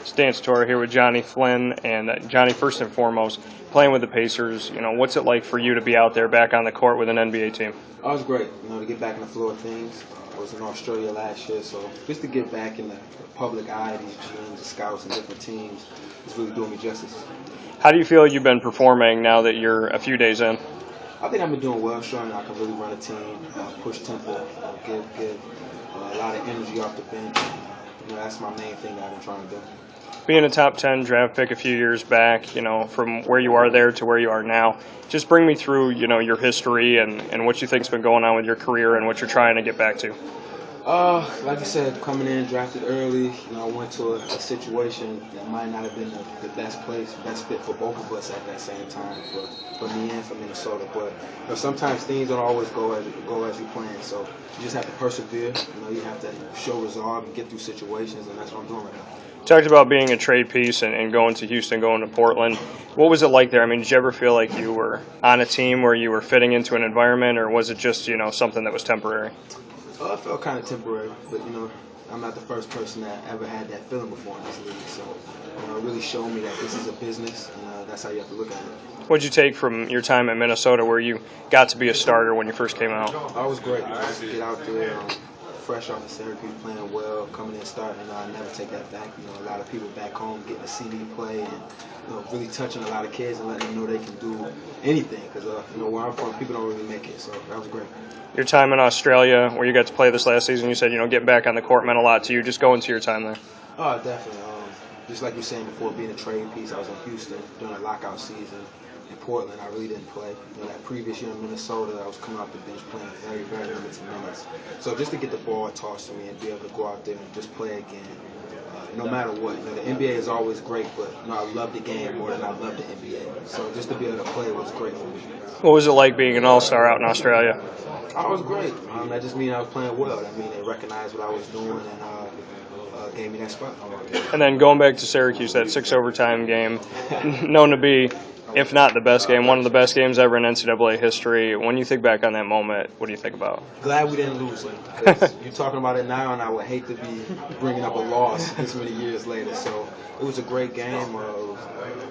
Stan Tortora here with Jonny Flynn. And Johnny, first and foremost, playing with the Pacers, what's it like for you to be out there back on the court with an NBA team? Oh, it was great, to get back in the flow of things. I was in Australia last year, so just to get back in the public eye, these GMs, the scouts, and different teams, is really doing me justice. How do you feel you've been performing now that you're a few days in? I think I've been doing well, showing I can really run a team, push tempo, give a lot of energy off the bench. That's my main thing that I've been trying to do. Being a top 10 draft pick a few years back, from where you are there to where you are now, just bring me through, your history and what you think's been going on with your career and what you're trying to get back to. Like you said, coming in, drafted early, I went to a situation that might not have been the best place, best fit for both of us at that same time, for me and for Minnesota. But sometimes things don't always go as you plan, so you just have to persevere. You have to show resolve and get through situations, and that's what I'm doing right now. Talked about being a trade piece and going to Houston, going to Portland. What was it like there? I mean, did you ever feel like you were on a team where you were fitting into an environment, or was it just, something that was temporary? It felt kind of temporary, but I'm not the first person that ever had that feeling before in this league. So it really showed me that this is a business, and that's how you have to look at it. What'd you take from your time at Minnesota, where you got to be a starter when you first came out? I was great. Just to get out there, fresh off of Syracuse, playing well, coming in starting. I never take that back. A lot of people back home getting to see me play and really touching a lot of kids and letting them know they can do anything. Because where I'm from, people don't really make it. So that was great. Your time in Australia, where you got to play this last season, you said getting back on the court meant a lot to you. Just go into your time there. Oh, definitely. Just like you were saying before, being a trade piece, I was in Houston during a lockout season. In Portland, I really didn't play. That previous year in Minnesota, I was coming off the bench playing very, very limited minutes. So just to get the ball tossed to me and be able to go out there and just play again, no matter what. The NBA is always great, but I love the game more than I love the NBA. So just to be able to play was great for me. What was it like being an all-star out in Australia? I was great. That just means I was playing well. That means they recognized what I was doing and gave me that spot. And then going back to Syracuse, that 6 overtime game, known to be, if not the best game, one of the best games ever in NCAA history. When you think back on that moment, what do you think about? Glad we didn't lose it. Because you're talking about it now, and I would hate to be bringing up a loss this many years later. So it was a great game. It was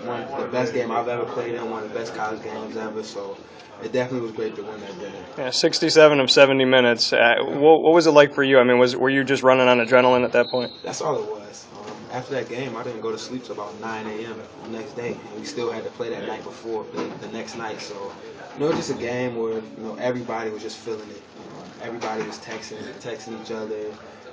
one of the best game I've ever played in, one of the best college games ever. So it definitely was great to win that game. Yeah, 67 of 70 minutes. What was it like for you? I mean, were you just running on adrenaline at that point? That's all it was. After that game, I didn't go to sleep till about 9 a.m. the next day. And we still had to play that night before, the next night. So, it was just a game where, everybody was just feeling it. Everybody was texting each other,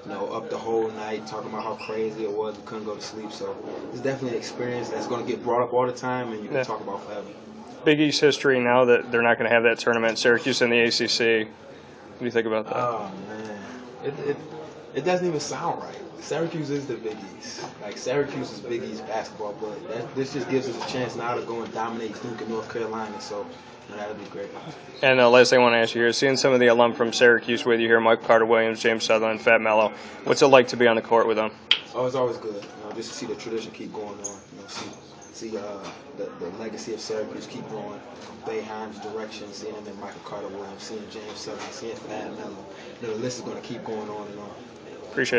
up the whole night, talking about how crazy it was. We couldn't go to sleep. So, it's definitely an experience that's going to get brought up all the time and you can talk about forever. Big East history now that they're not going to have that tournament. Syracuse in the ACC. What do you think about that? Oh, man. It doesn't even sound right. Syracuse is the Big East. Like, Syracuse is Big East basketball, but this just gives us a chance now to go and dominate Duke and North Carolina, so that would be great. And the last thing I want to ask you here is seeing some of the alum from Syracuse with you here, Mike Carter-Williams, James Sutherland, Fat Mello. What's it like to be on the court with them? Oh, it's always good. Just to see the tradition keep going on. See the legacy of Syracuse keep growing. Boeheim's direction, seeing him in Michael Carter-Williams, seeing James Sutherland, seeing Fat Mello. The list is going to keep going on and on.